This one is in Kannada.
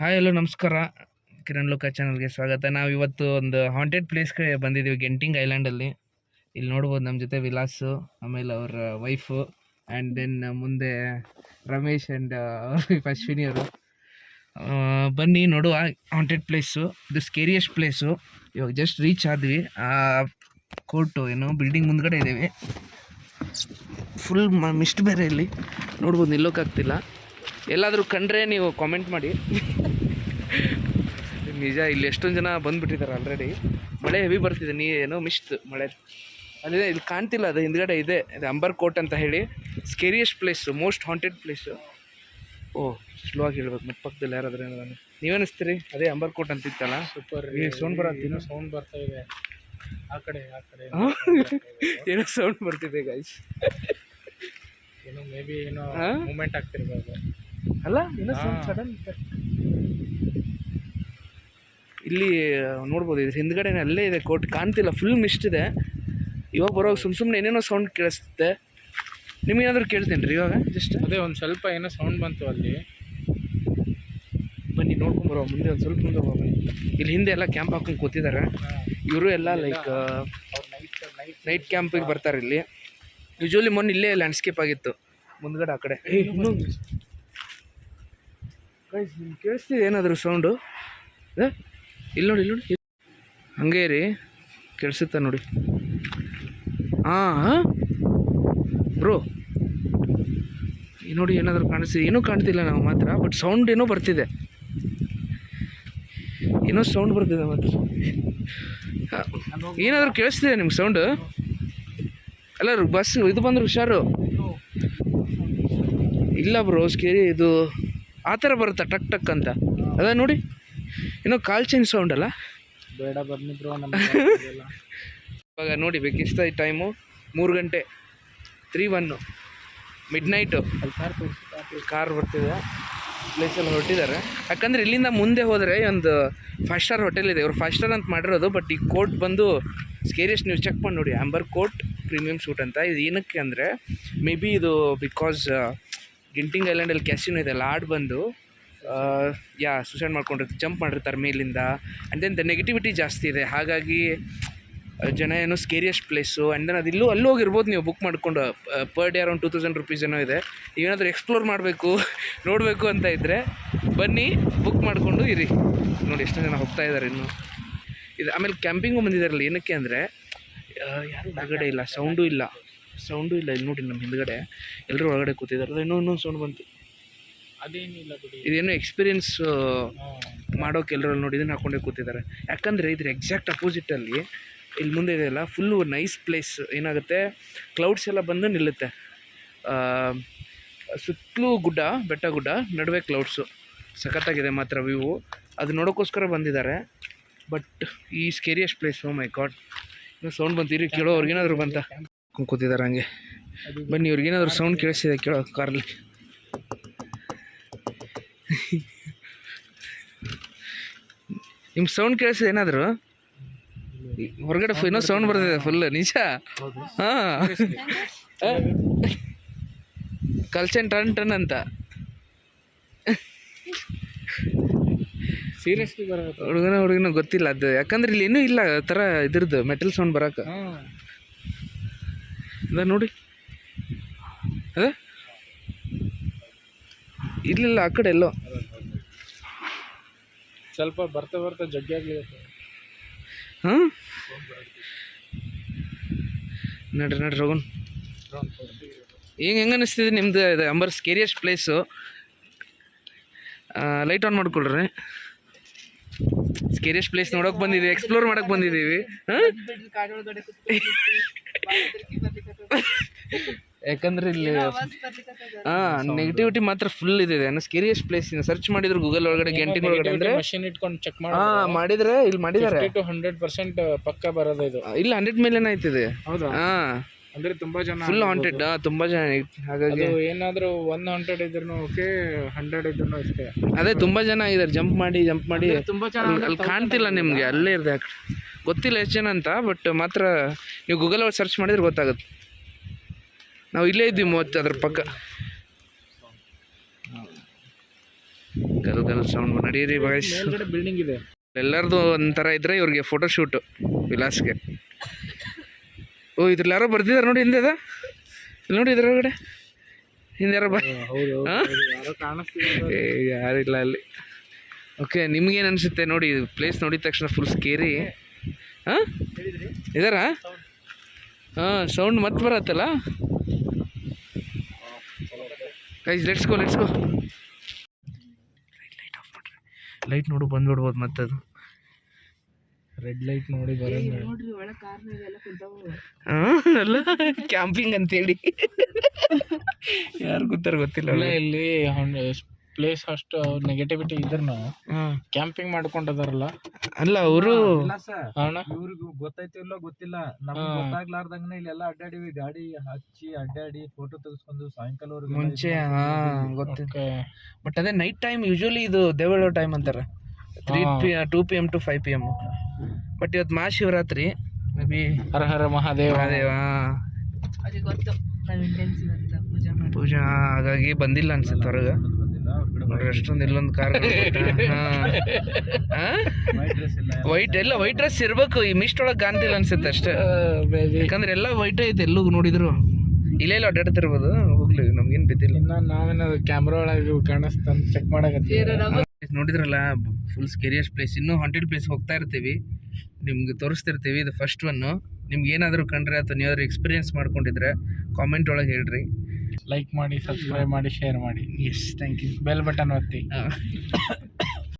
ಹಾಯ್ ಹಲೋ ನಮಸ್ಕಾರ. ಕಿರಣ್ ಲೋಕ ಚಾನಲ್ಗೆ ಸ್ವಾಗತ. ನಾವು ಇವತ್ತು ಒಂದು ಹಾಂಟೆಡ್ ಪ್ಲೇಸ್ಗೆ ಬಂದಿದ್ದೀವಿ, ಗೆಂಟಿಂಗ್ ಐಲ್ಯಾಂಡಲ್ಲಿ. ಇಲ್ಲಿ ನೋಡ್ಬೋದು ನಮ್ಮ ಜೊತೆ ವಿಲಾಸು, ಆಮೇಲೆ ಅವರ ವೈಫು, ಆ್ಯಂಡ್ ದೆನ್ ಮುಂದೆ ರಮೇಶ್ ಆ್ಯಂಡ್ ಅಶ್ವಿನಿ ಅವರು. ಬನ್ನಿ ನೋಡುವ ಹಾಂಟೆಡ್ ಪ್ಲೇಸು. ಇದು ಸ್ಕೇರಿಯಸ್ಟ್ ಪ್ಲೇಸು. ಇವಾಗ ಜಸ್ಟ್ ರೀಚ್ ಆದ್ವಿ. ಕೋರ್ಟು ಏನೋ ಬಿಲ್ಡಿಂಗ್ ಮುಂದ್ಗಡೆ ಇದ್ದೀವಿ. ಫುಲ್ ಮಿಸ್ಟ್ ಬೇರೆ ಇಲ್ಲಿ ನೋಡ್ಬೋದು, ನಿಲ್ಲೋಕ್ಕಾಗ್ತಿಲ್ಲ. ಎಲ್ಲಾದರೂ ಕಂಡ್ರೆ ನೀವು ಕಾಮೆಂಟ್ ಮಾಡಿ. ನಿಜ ಇಲ್ಲಿ ಎಷ್ಟೊಂದು ಜನ ಬಂದುಬಿಟ್ಟಿದ್ದಾರೆ ಆಲ್ರೆಡಿ. ಮಳೆ ಹೆವಿ ಬರ್ತಿದೆ, ಏನೋ ಮಿಸ್ಟ್ ಮಳೆ ಅಲ್ಲಿದೆ. ಇಲ್ಲಿ ಕಾಣ್ತಿಲ್ಲ, ಅದು ಹಿಂದ್ಗಡೆ ಇದೆ. ಇದು ಅಂಬರ್ ಕೋಟ್ ಅಂತ ಹೇಳಿ ಸ್ಕೇರಿಯಸ್ಟ್ ಪ್ಲೇಸು, ಮೋಸ್ಟ್ ಹಾಂಟೆಡ್ ಪ್ಲೇಸು. ಓಹ್, ಸ್ಲೋ ಆಗಿ ಹೇಳ್ಬೇಕು, ಮತ್ತೆ ಪಕ್ಕದಲ್ಲಿ ಯಾರಾದ್ರೆ ನೀವೇನಿಸ್ತೀರಿ? ಅದೇ ಅಂಬರ್ ಕೋಟ್ ಅಂತ ಇತ್ತಲ್ಲ. ಸೂಪರ್. ಸೌಂಡ್ ಬರತ್ತೀನೋ? ಸೌಂಡ್ ಬರ್ತಾ ಇದೆ ಆ ಕಡೆ ಏನೋ ಸೌಂಡ್ ಬರ್ತಿದೆ ಗೈಸ್. ಏನೋ ಮೇ ಬಿ ಏನೋ ಮೂಮೆಂಟ್ ಆಗ್ತಿರ್ಬೋದು ಅಲ್ಲ, ಏನೋ ಸೌಂಡ್ ಸಡನ್. ಇಲ್ಲಿ ನೋಡ್ಬೋದು, ಇದ್ರ ಹಿಂದ್ಗಡೆನೇ ಅಲ್ಲೇ ಇದೆ ಕೋರ್ಟ್. ಕಾಣ್ತಿಲ್ಲ, ಫುಲ್ ಮಿಸ್ಟ್ ಇದೆ. ಇವಾಗ ಬರೋ ಸುಮ್ಮನೆ ಏನೇನೋ ಸೌಂಡ್ ಕೇಳಿಸುತ್ತೆ. ನಿಮಗೇನಾದ್ರೂ ಕೇಳ್ತೇನೆ ರೀ ಇವಾಗ? ಜಸ್ಟ್ ಅದೇ ಒಂದು ಸ್ವಲ್ಪ ಏನೋ ಸೌಂಡ್ ಬಂತು ಅಲ್ಲಿ. ಬನ್ನಿ ನೋಡ್ಕೊಂಬರೋ, ಮುಂದೆ ಒಂದು ಸ್ವಲ್ಪ ಮುಂದೆ ಹೋಗಿ. ಇಲ್ಲಿ ಹಿಂದೆ ಎಲ್ಲ ಕ್ಯಾಂಪ್ ಹಾಕೊಂಡು ಕೂತಿದ್ದಾರೆ. ಇವರು ಎಲ್ಲ ಲೈಕ್ ನೈಟ್ ಕ್ಯಾಂಪಿಗೆ ಬರ್ತಾರೆ ಇಲ್ಲಿ. ಯೂಶ್ವಲಿ ಮೊನ್ನೆ ಇಲ್ಲೇ ಲ್ಯಾಂಡ್ಸ್ಕೇಪ್ ಆಗಿತ್ತು ಮುಂದ್ಗಡೆ ಆ ಕಡೆ. ಕೇಳಿಸ್ತಿದೆ ಏನಾದರೂ ಸೌಂಡು? ಇಲ್ಲಿ ನೋಡಿ, ಇಲ್ಲಿ ನೋಡಿ, ಹಂಗೆ ರೀ, ಕೇಳಿಸುತ್ತಾ ನೋಡಿ. ಹಾಂ ಬ್ರೋ, ನೋಡಿ ಏನಾದರೂ ಕಾಣಿಸ್ತಿದೆ? ಏನೂ ಕಾಣ್ತಿಲ್ಲ ನಾವು ಮಾತ್ರ, ಬಟ್ ಸೌಂಡ್ ಏನೋ ಬರ್ತಿದೆ. ಏನೋ ಸೌಂಡ್ ಬರ್ತಿದೆ ಮಾತ್ರ. ಏನಾದರೂ ಕೇಳಿಸ್ತಿದೆ ನಿಮ್ಗೆ ಸೌಂಡು? ಅಲ್ಲ ಬಸ್ ಇದು ಬಂದ್ರೆ ಹುಷಾರು. ಇಲ್ಲ ಬ್ರೋ, ಸ್ಕೇರಿ ಇದು ಆ ಥರ ಬರುತ್ತಾ ಟಕ್ ಟಕ್ ಅಂತ? ಅದ ನೋಡಿ, ಏನೋ ಕಾಲ್ ಚೇಂಜ್ ಸೌಂಡ್ ಅಲ್ಲ? ಬೇಡ ಬನ್ನಿ ಬ್ರೋ. ಇವಾಗ ನೋಡಿ, ಬೇಕಿಷ್ಟ ಟೈಮು 3 ಗಂಟೆ 3:01 ಮಿಡ್ನೈಟು. ಕಾರ್ ಬರ್ತಿದೆ, ಪ್ಲೇಸಲ್ಲಿ ಹೊರಟಿದ್ದಾರೆ. ಯಾಕಂದರೆ ಇಲ್ಲಿಂದ ಮುಂದೆ ಹೋದರೆ ಒಂದು 5 ಸ್ಟಾರ್ ಹೋಟೆಲ್ ಇದೆ. ಇವರು 5 ಸ್ಟಾರ್ ಅಂತ ಮಾಡಿರೋದು. ಬಟ್ ಈ ಕೋರ್ಟ್ ಬಂದು ಸ್ಕೇರಿಯಸ್ಟ್, ನೀವು ಚೆಕ್ ಮಾಡಿ ನೋಡಿ, ಆಂಬರ್ ಕೋರ್ಟ್ ಪ್ರೀಮಿಯಂ ಸೂಟ್ ಅಂತ. ಇದು ಏನಕ್ಕೆ ಅಂದರೆ ಮೇ ಬಿ ಇದು ಬಿಕಾಸ್ ಗೆಂಟಿಂಗ್ ಐಲ್ಯಾಂಡಲ್ಲಿ ಕ್ಯಾಸಿನೋ ಇದೆ ಅಲ್ಲ, ಆಡ್ ಬಂದು ಸೂಸೈಡ್ ಮಾಡ್ಕೊಂಡಿರ್ತಾರೆ, ಜಂಪ್ ಮಾಡಿರ್ತಾರೆ ಮೇಲಿಂದ. ಆ್ಯಂಡ್ ದೆನ್ ನೆಗೆಟಿವಿಟಿ ಜಾಸ್ತಿ ಇದೆ, ಹಾಗಾಗಿ ಜನ ಏನೋ ಸ್ಕೇರಿಯಸ್ಟ್ ಪ್ಲೇಸು. ಆ್ಯಂಡ್ ದೆನ್ ಅದು ಅಲ್ಲಿ ಹೋಗಿರ್ಬೋದು ನೀವು ಬುಕ್ ಮಾಡಿಕೊಂಡು. ಪರ್ ಡೇ ಅರೌಂಡ್ 2000 ರುಪೀಸ್ ಏನೋ ಇದೆ. ಏನಾದರೂ ಎಕ್ಸ್ಪ್ಲೋರ್ ಮಾಡಬೇಕು, ನೋಡಬೇಕು ಅಂತ ಇದ್ದರೆ ಬನ್ನಿ, ಬುಕ್ ಮಾಡಿಕೊಂಡು ಇರಿ. ನೋಡಿ ಎಷ್ಟು ಜನ ಹೋಗ್ತಾ ಇದ್ದಾರೆ ಇನ್ನು. ಇದು ಆಮೇಲೆ ಕ್ಯಾಂಪಿಂಗು ಬಂದಿದ್ದಾರಲ್ಲ, ಏನಕ್ಕೆ ಅಂದರೆ ಯಾರೂ ಹೊರಗಡೆ ಇಲ್ಲ, ಸೌಂಡೂ ಇಲ್ಲ ಇಲ್ಲಿ ನೋಡಿ. ನಮ್ಮ ಹಿಂದ್ಗಡೆ ಎಲ್ಲರೂ ಒಳಗಡೆ ಕೂತಿದ್ದಾರೆ. ಇನ್ನೊಂದು ಸೌಂಡ್ ಬಂತು, ಅದೇನಿಲ್ಲ ಬಿಡಿ. ಇದೇನೋ ಎಕ್ಸ್ಪೀರಿಯನ್ಸ್ ಮಾಡೋಕೆ ಎಲ್ಲರೂ ನೋಡಿ ಇದನ್ನು ಹಾಕ್ಕೊಂಡೇ ಕೂತಿದ್ದಾರೆ. ಯಾಕಂದರೆ ಇದ್ರ ಎಕ್ಸಾಕ್ಟ್ ಅಪೋಸಿಟಲ್ಲಿ ಇಲ್ಲಿ ಮುಂದೆ ಇದೆಯಲ್ಲ, ಫುಲ್ಲು ನೈಸ್ ಪ್ಲೇಸ್. ಏನಾಗುತ್ತೆ, ಕ್ಲೌಡ್ಸ್ ಎಲ್ಲ ಬಂದು ನಿಲ್ಲುತ್ತೆ. ಸುತ್ತಲೂ ಗುಡ್ಡ, ಬೆಟ್ಟ ಗುಡ್ಡ, ನಡುವೆ ಕ್ಲೌಡ್ಸು. ಸಖತ್ತಾಗಿದೆ ಮಾತ್ರ ವ್ಯೂ. ಅದು ನೋಡೋಕ್ಕೋಸ್ಕರ ಬಂದಿದ್ದಾರೆ. ಬಟ್ ಈ ಸ್ಕೇರಿಯಸ್ಟ್ ಪ್ಲೇಸ್, ಓ ಮೈ ಗಾಡ್. ಇನ್ನೂ ಸೌಂಡ್ ಬಂತು, ಇರಿ ಕೇಳೋ. ಅವ್ರಿಗೇನಾದ್ರು ಬಂತ ಕೂತಿದ್ದಾರೆ ಹಂಗೆ. ಬನ್ನಿ, ಅವ್ರಿಗೇನಾದ್ರು ಸೌಂಡ್ ಕೇಳಿಸ್ತಿದೆ ಕೇಳೋ ಕಾರಲ್ಲಿ. ನಿಮ್ಗೆ ಸೌಂಡ್ ಕೇಳಿಸಿದೆ ಏನಾದರೂ? ಹೊರಗಡೆ ಏನೋ ಸೌಂಡ್ ಬರ್ತಿದೆ ಫುಲ್. ನಿಜ? ಹಾಂ, ಕಲ್ಚನ್ ಟನ್ ಅಂತ. ಸೀರಿಯಸ್ಲಿ ಬರೋದು ಹುಡುಗನ ಗೊತ್ತಿಲ್ಲ ಅದು. ಯಾಕಂದ್ರೆ ಇಲ್ಲಿ ಏನೂ ಇಲ್ಲ ಆ ಥರ ಇದ್ರದ್ದು ಮೆಟಲ್ ಸೌಂಡ್ ಬರೋಕೆ. ಅದ ನೋಡಿ, ಅದ ಇಲ್ಲಿಲ್ಲ, ಆ ಕಡೆ ಎಲ್ಲೋ ಸ್ವಲ್ಪ ಬರ್ತಾ ಜಗ್ಗಿ ಆಗ್ಲಿದೆ. ಹಾಂ, ನಡ್ರಿ ಹೋಗೋಣ. ಹೆಂಗೆ ಅನ್ನಿಸ್ತಿದೆ ನಿಮ್ದು ಇದು ಅಂಬರ್ ಸ್ಕೇರಿಯಸ್ಟ್ ಪ್ಲೇಸು? ಲೈಟ್ ಆನ್ ಮಾಡ್ಕೊಳ್ರಿ. ಸ್ಕೇರಿಯಸ್ಟ್ ಪ್ಲೇಸ್ ನೋಡೋಕೆ ಬಂದಿದ್ದೀವಿ, ಎಕ್ಸ್ಪ್ಲೋರ್ ಮಾಡೋಕೆ ಬಂದಿದ್ದೀವಿ. ಯಾಕಂದ್ರೆ ಇಲ್ಲಿ ನೆಗೆಟಿವಿಟಿ ಮಾತ್ರ ಫುಲ್ ಇದೆ. ಸ್ಕೇರಿಯಸ್ಟ್ ಪ್ಲೇಸ್ ಸರ್ಚ್ ಮಾಡಿದ್ರು ಗೂಗಲ್ ಒಳಗಡೆ, ಗೆಂಟಿಂಗ್ ಒಳಗಡೆ ಅಂದರೆ ಮಷಿನ್ ಇಟ್ಕೊಂಡು ಚೆಕ್ ಮಾಡಿದ್ರೆ ಇಲ್ಲಿ ಮಾಡಿದ್ದಾರೆ. 100% ಪಕ್ಕ ಬರೋದು ಇದು. ಇಲ್ಲ 100 ಮೇಲೇನೆ ಆಯ್ತಿದೆ. ಹೌದಾ? ಹಾಂ, ಅಂದ್ರೆ ತುಂಬಾ ಜನ ಫುಲ್ ಹಾಂಟೆಡ್, ತುಂಬಾ ಜನ. ಹಾಗಾಗಿ ಏನಾದರೂ 100 ಇದ್ರೂ ಓಕೆ, 100 ಇದ್ರೂ ಅಷ್ಟೇ. ಅದೇ ತುಂಬಾ ಜನ ಇದ್ದಾರೆ, ಜಂಪ್ ಮಾಡಿ ತುಂಬಾ ಜನ. ಅಲ್ಲಿ ಕಾಣ್ತಿಲ್ಲ ನಿಮಗೆ, ಅಲ್ಲೇ ಇರ್ದೆ. ಗೊತ್ತಿಲ್ಲ ಎಷ್ಟು ಜನ ಅಂತ, ಬಟ್ ಮಾತ್ರ ನೀವು ಗೂಗಲ್ ಒಳಗೆ ಸರ್ಚ್ ಮಾಡಿದ್ರೆ ಗೊತ್ತಾಗುತ್ತೆ. ನಾವು ಇಲ್ಲೇ ಇದ್ದೀವಿ 30 ಅದ್ರ ಪಕ್ಕ. ಗಲ್ ಸೌಂಡ್ ನಡೀರಿ ಬಾಯ್ಸ್. ಮೇಲ್ಗಡೆ ಬಿಲ್ಡಿಂಗ್ ಇದೆ. ಎಲ್ಲರದು ಒಂಥರ ಇದ್ರೆ ಇವ್ರಿಗೆ ಫೋಟೋಶೂಟು ವಿಲಾಸ್ಗೆ. ಓ ಇದ್ರಲ್ಲಿ ಯಾರೋ ಬರ್ತಿದ್ದಾರೆ ನೋಡಿ, ಹಿಂದೆ ಅದ ಇಲ್ಲಿ ನೋಡಿ, ಇದ್ರೊಳಗಡೆ ಹಿಂದೆ ಯಾರೋ ಹೌದು ಯಾರೋ ಕಾಣಿಸ್ತಿದೆ. ಯಾರಿಲ್ಲ ಅಲ್ಲಿ. ಓಕೆ, ನಿಮ್ಗೇನು ಅನಿಸುತ್ತೆ ನೋಡಿ ಪ್ಲೇಸ್ ನೋಡಿದ ತಕ್ಷಣ ಫುಲ್ ಸ್ಕೇರಿ? ಹಾಂ ಇದಾರಾ? ಹಾಂ ಸೌಂಡ್ ಮತ್ತೆ ಬರತ್ತಲ್ಲ. Guys let's go. ಲೈಟ್ ನೋಡು ಬಂದ್ಬಿಡ್ಬೋದು ಮತ್ತದು. ರೆಡ್ ಲೈಟ್ ನೋಡಿ ಬರೋದು. ಅಲ್ಲ ಕ್ಯಾಂಪಿಂಗ್ ಅಂತೇಳಿ ಯಾರು ಗೊತ್ತಾರ ಗೊತ್ತಿಲ್ಲ. ಇಲ್ಲಿ ಪ್ಲೇಸ್ ಅಷ್ಟು ನೆಗೆಟಿವಿಟಿ ಇದ್ರೂ ಕ್ಯಾಂಪಿಂಗ್ ಮಾಡ್ಕೊಂಡಿದಾರಲ್ಲ. ಅಲ್ಲ ಅವರು ಇವ್ರಿಗೂ ಗೊತ್ತೈತಿ ಇಲ್ಲೋ ಗೊತ್ತಿಲ್ಲ, ನಮ್ಗೆ ಗೊತ್ತಾಗ್ಲಾರ್ದಂಗನೆ ಇಲ್ಲೆಲ್ಲ ಅಡ್ಡಾಡಿವಿ, ಗಾಡಿ ಹಚ್ಚಿ ಅಡ್ಡಾಡಿ ಫೋಟೋ ತೆಗೆಸ್ಕೊಂಡು ಸಾಯಂಕಾಲವರೆಗೂ ಮುಂಚೆ ಗೊತ್ತಿತ್ತು. ಬಟ್ ಅದೇ ನೈಟ್ ಟೈಮ್ ಯೂಶುವಲಿ ಇದು ದೇವಳ ಟೈಮ್ ಅಂತಾರೆ, 2 PM to 5 PM. ಬಟ್ ಇವತ್ತು ಮಹಾಶಿವರಾತ್ರಿ, ಮೇ ಬಿ ಹರ ಹರ ಮಹಾದೇವ ಪೂಜಾ ಹಾಗಾಗಿ ಬಂದಿಲ್ಲ ಅನ್ಸುತ್ತೆ ಹೊರಗೆ. ಅಷ್ಟೊಂದು ಇಲ್ಲೊಂದು ಕಾರ್ ವೈಟ್ ಎಲ್ಲ ವೈಟ್ ಡ್ರೆಸ್ ಇರ್ಬೇಕು. ಈ ಮಿಸ್ಟ್ ಒಳಗೆ ಕಾಣ್ತಿಲ್ಲ ಅನ್ಸುತ್ತೆ ಅಷ್ಟೇ, ಯಾಕಂದ್ರೆ ಎಲ್ಲ ವೈಟ್ ಐತೆ ಎಲ್ಲೂ ನೋಡಿದ್ರು. ಇಲ್ಲೇ ಇಲ್ಲ ಅಡ್ಡಾಡ್ತಿರ್ಬೋದು, ಹೋಗ್ಲಿ ನಮ್ಗೇನು ಬಿದ್ದಿಲ್ಲ. ಇನ್ನು ನಾವೇನ ಕ್ಯಾಮ್ರಾ ಒಳಗೆ ಕಾಣಿಸ್ತಂತ ಚೆಕ್ ಮಾಡಕತ್ತೀವಿ. ನೋಡಿದ್ರಲ್ಲ ಫುಲ್ ಸ್ಕೇರಿಯಸ್ ಪ್ಲೇಸ್. ಇನ್ನೂ ಹಾಂಟೆಡ್ ಪ್ಲೇಸ್ ಹೋಗ್ತಾ ಇರ್ತೀವಿ, ನಿಮ್ಗೆ ತೋರಿಸ್ತಿರ್ತೀವಿ. ಇದು ಫಸ್ಟ್ ಒನ್ನು. ನಿಮ್ಗೆ ಏನಾದರೂ ಕಂಡ್ರೆ ಅಥವಾ ನೀವಾದ್ರೂ ಎಕ್ಸ್ಪೀರಿಯನ್ಸ್ ಮಾಡ್ಕೊಂಡಿದ್ರೆ ಕಾಮೆಂಟ್ ಒಳಗೆ ಹೇಳ್ರಿ. ಲೈಕ್ ಮಾಡಿ, ಸಬ್ಸ್ಕ್ರೈಬ್ ಮಾಡಿ, ಶೇರ್ ಮಾಡಿ. Yes thank you. Bell button ಒತ್ತಿ.